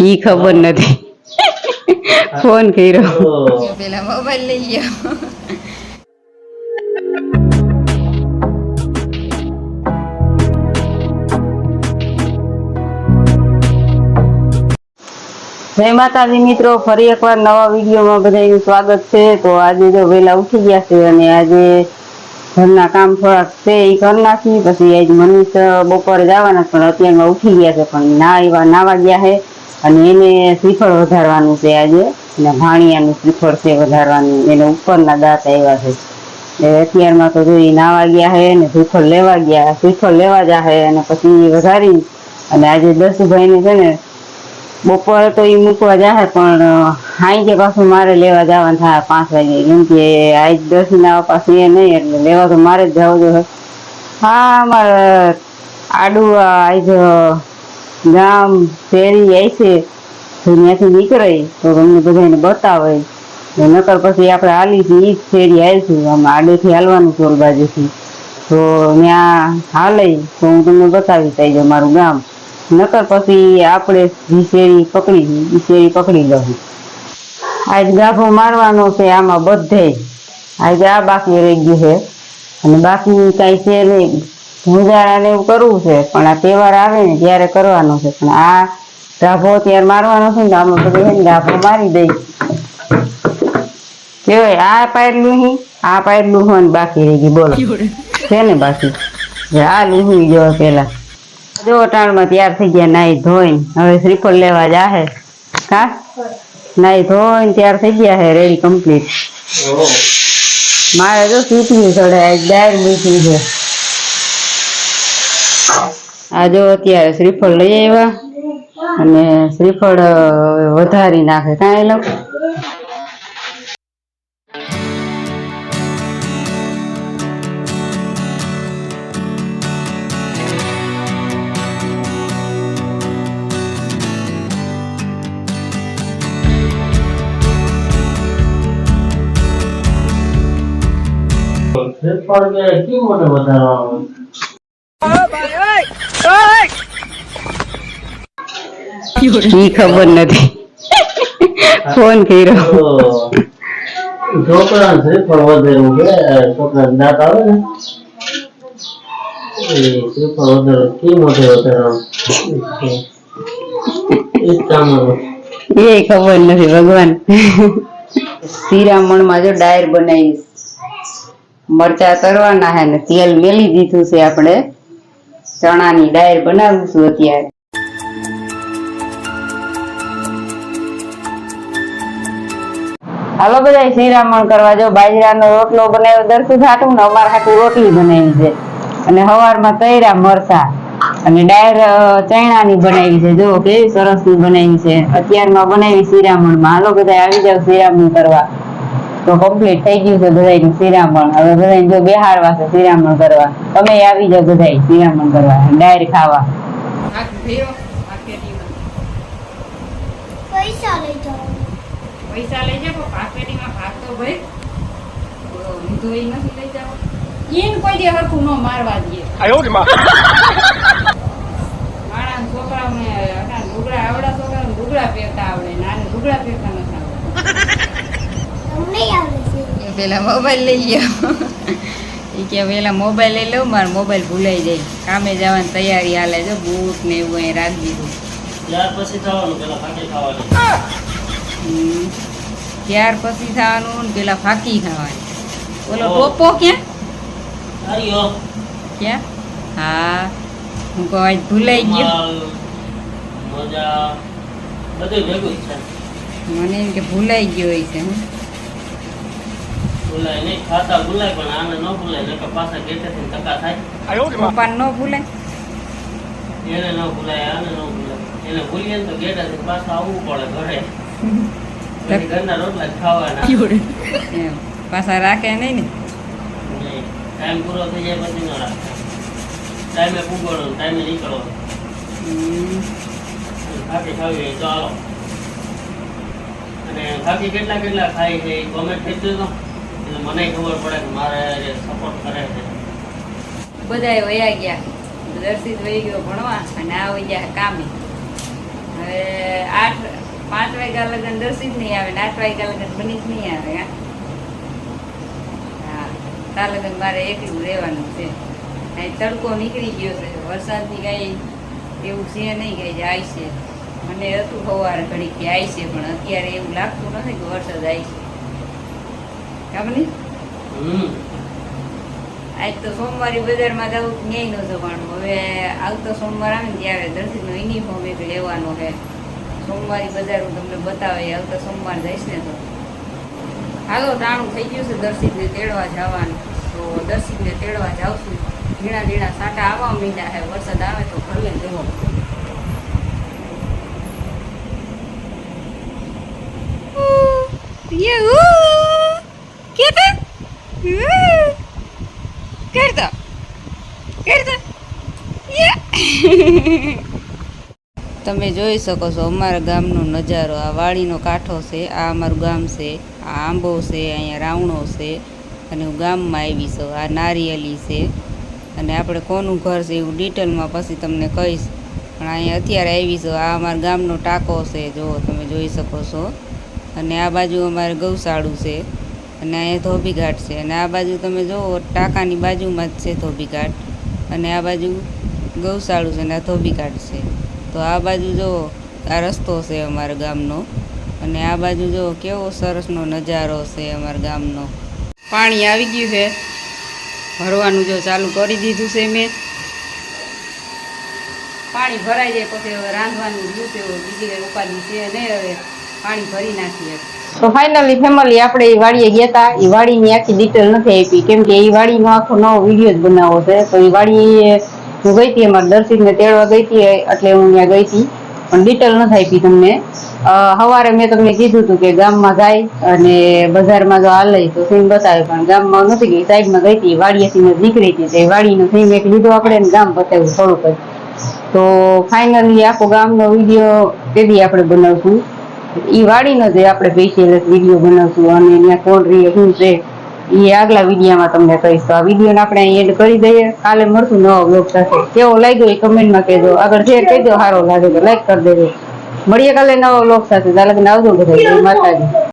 ઈ ખબર નથી. ફોન કર્યો પેલા મોબાઈલ લઈ ગયો. જય માતાજી મિત્રો, ફરી એકવાર નવા વિડીયોમાં બધાનું સ્વાગત છે. તો આજે જો વહેલા ઉઠી ગયા છે અને આજે ઘરના કામ થોડાક છે એ કરી નાખી. પછી આજ મનીષ બપોરે જવાના પણ અત્યારમાં ઉઠી ગયા છે, પણ નાવા ગયા છે અને એને શ્રીફળ વધારવાનું છે આજે. અને ભાણિયાનું શ્રીફળ છે વધારવાનું, એને ઉપરના દાંત આવ્યા છે. અત્યારમાં તો જો નાવા ગયા છે ને શ્રીફળ લેવા ગયા, શ્રીફળ લેવા જાહે અને પછી વધારી. અને આજે દસુભાઈને છે ને બપોરે તો એ મૂકવા જાય, પણ હાઈ કે પાછું મારે લેવા જવાનું થાય 5 વાગે, કેમ કે આજ 10 ના પાછું એ નહીં, એટલે લેવા તો મારે જ જવું જોઈએ. હા, અમારે આડું આજ ગામ શેરી આવી છે, ત્યાંથી નીકળે તો તમને બધાને બતાવે. નકર પછી આપણે હાલીશું ઈ જ શેરી આવીશું, આમ આડેથી હાલવાનું ચોલ બાજુથી, તો ત્યાં હાલે તો હું તમને બતાવીશ આવી મારું ગામ. નકર પછી આપણે જે શેરી પકડી લઉં. આજ ગાભો મારવાનો છે આમાં બધે. આજે આ બાકી રહી ગયું છે અને બાકી કઈ છે નહીં. ગુજારાને એવું કરવું છે, પણ આ તહેવાર આવે ને ત્યારે કરવાનું છે. પણ આ ગાભો ત્યારે મારવાનો છે ને, આમાં બધે ગાભો મારી દઈ કેવાય. આ પાયલું હોય બાકી રહી ગઈ, બોલો છે ને બાકી. આ લીહી ગયો પેલા જો ટાણમાં તૈયાર થઈ ગયા નાઈ ધોઈને. હવે શ્રીફળ લેવા જાહે. કા નાઈ ધોઈને તૈયાર થઈ ગયા હે, રેડી કમ્પ્લીટ. મારે તો સીટી ચડે, ડાયર મીઠી છે. આ જો અત્યારે શ્રીફળ લઈ આવ્યા અને શ્રીફળ વધારી નાખે. કાંઈ લો ઈ ખબર નથી. ફોન કર્યો છોકરા શ્રીફળ વધાર્યું કે છોકરા દાંત આવે ને એ શ્રીફળ વધારે કી મોટે એ ખબર નથી ભગવાન. શિરામણમાં જો ડાયર બનાવી, મરચા તરવાના હે ને તેલ મેલી દીધું છે. આપણે ચણાની ડાયર બનાવીશું અત્યારે. હાલો બધા શિરામણ કરવા. જો બાજરાનો રોટલો બનાવ્યો દરસું હાટું ને અમારે હાટું રોટલી બનાવી છે. અને સવારમાં તૈરા મરસા અને ડાયર ચણાની બનાવી છે. જો કેવી સરસ ની બનાવી છે. અત્યારમાં બનાવી શિરામણમાં. હાલો બધા આવી જાવ શિરામણ કરવા. તો કમ્પ્લીટ થઈ ગયું છે બધાનું શિરામણ. હવે બધા જો બેહારવા છે શિરામણ કરવા. તમે આવી જાવ બધા શિરામણ કરવા, ડાયર ખાવા. પૈસા લઈ જાઓ. પૈસા લઈ જાવ, પાકેટીમાં ભાગ તો ભાઈ લીધો એ નથી લઈ જાવ. ઈન કોઈ દે હરખું ન મારવા દે. આયો રે માં. માણા છોકરાઓને લુગડા આવડા છોકરાઓને લુગડા પહેરતા આવડે, નાને લુગડા પહેરતા નથી આવડે. તમને આવડે છે. એ પેલા મોબાઈલ લઈ ગયો. એ કે પેલા મોબાઈલ લઈ લઉં, મારો મોબાઈલ ભૂલાઈ જાય. કામે જવાની તૈયારી હાલે. જો બૂટ ને એવું અહીં રાખી દીધું. ત્યાર પછી થવાનું પેલા ફાકી ખાવાનું. ત્યાર પછી થવાનું ને પેલા ફાકી ખાવાની. ઓલો ટોપો ક્યાં આયો ક્યાં? હા, હું કહું આજ ભૂલાઈ ગયો. મજા બધું ભેગું છે. મને એમ કે ભૂલાઈ ગયો હોય છે. ભૂલાય નહીં, ખાતા ભૂલાય પણ આને ન ભૂલાય. નકર પાછા ગેટેથી ટકા થાય. પપ્પાને ન ભૂલાય, એને ન ભૂલાય, આને ન ભૂલાય. એને ભૂલીએ ને તો ગેટેથી પાછું આવવું પડે ઘરે. પછી ઘરના રોટલા જ ખાવાના. એમ પાછા રાખે નહીં ને. નહીં, ટાઈમ પૂરો થઈ જાય પછી ન રાખે. ટાઈમે પૂગવાનો, ટાઈમે નીકળો. ખાકી ખાવી હોય તો હાલો. અને ખાકી કેટલા કેટલા ખાય છે એ કોમેન્ટ કરી દેજો, એટલે મને ખબર પડે કે મારે સપોર્ટ કરે છે. બધા વયા ગયા. દર્શિત વહી ગયો ભણવા અને આ વહી ગયા કામે. હવે 8 વાગ્યા લગન દર્શિત નહીં આવે ને 8 વાગ્યા લગન મનીષ નહીં આવે હા તાર લગન મારે એકલું રહેવાનું છે અહીં તડકો નીકળી ગયો છે વરસાદની કાંઈ એવું છે નહીં કે જાય છે મને હતું સવારે ઘડી કે આવી છે પણ અત્યારે એવું લાગતું નથી કે વરસાદ આવી છે ખબર નહીં આજ તો સોમવારે બજારમાં જવું ન્યાય ન જવાનું હવે આવતો સોમવાર આવે ને ત્યારે દર્શિતનો યુનિફોર્મ એક લેવાનો છે સોમવારે બજાર હું તમને બતાવે આવતા સોમવાર જઈશ ને તો હાલો ટાણું થઈ ગયું છે દર્શિતને તેડવા જવાનું તો દર્શિતને તેડવા જાઉં છું ઝીણા ઝીણા સાટા આવવા માંડ્યા છે વરસાદ આવે તો ઘરે જવો તમે જોઈ શકો છો અમારા ગામનો નજારો આ વાડીનો કાંઠો છે આ અમારું ગામ છે આ આંબો છે અહીંયા રાવણો છે અને હું ગામમાં આવી છું આ નારિયેલી છે અને આપણે કોનું ઘર છે એવું ડિટેલમાં પછી તમને કહીશ પણ અહીંયા અત્યારે આવી છું આ અમારા ગામનો ટાંકો છે જો તમે જોઈ શકો છો અને આ બાજુ અમારે ગૌશાળું છે અને અહીંયા ધોબીઘાટ છે અને આ બાજુ તમે જુઓ ટાંકાની બાજુમાં જ છે ધોબીઘાટ અને આ બાજુ ગૌશાળું છે અને આ ધોબીઘાટ છે તો આ બાજુ જો આ રસ્તો છે અમારા ગામનો અને આ બાજુ જો કેવો સરસનો નજારો છે અમારા ગામનો પાણી આવી ગયું છે ભરવાનું જો ચાલુ કરી દીધું છે મેં પાણી ભરાઈ જાય પછી હવે રાંધવાનું રહ્યું છે બીજી કઈ ઉપાધિ છે નહીં હવે પાણી ભરી નાખીએ તો ફાઇનલી ફેમિલી આપણે એ વાડીએ ગયા હતા એ વાડીની આખી ડિટેલ નથી આપી કેમ કે એ વાડીનો આખો નવો વિડીયો જ બનાવવો છે તો એ વાડી હું ગઈ હતી અમારા દર્શિતને તેડવા ગઈ હતી એટલે હું ત્યાં ગઈ હતી પણ ડિટેલ નથી આપી તમને સવારે મેં તમને કીધું હતું કે ગામમાં જાય અને બજારમાં જો હાલે તો સીન બતાવે પણ ગામમાં નથી ગઈ સાઈડમાં ગઈ હતી વાડીએથી નીકળી હતી તો એ વાડીનો સીન એક લીધો આપણે ને ગામ બતાવ્યું થોડુંક જ તો ફાઇનલી આખો ગામનો વિડીયો તેથી આપણે બનાવશું એ વાડીનો જે આપણે સ્પેશિયલ વિડીયો બનાવશું અને ત્યાં કોણ રહી શું છે એ આગલા વિડીયોમાં તમને કહીશ તો આ વિડીયોને આપણે અહીં એડ કરી દઈએ કાલે મળશું નવો બ્લોગ સાથે કેવો લાગ્યો એ કમેન્ટમાં કહેજો આગળ શેર કરી દો સારો લાગે તો લાઈક કરી દેજો મળીએ કાલે નવો બ્લોગ સાથે ચાલે આવજો બધા માતાજી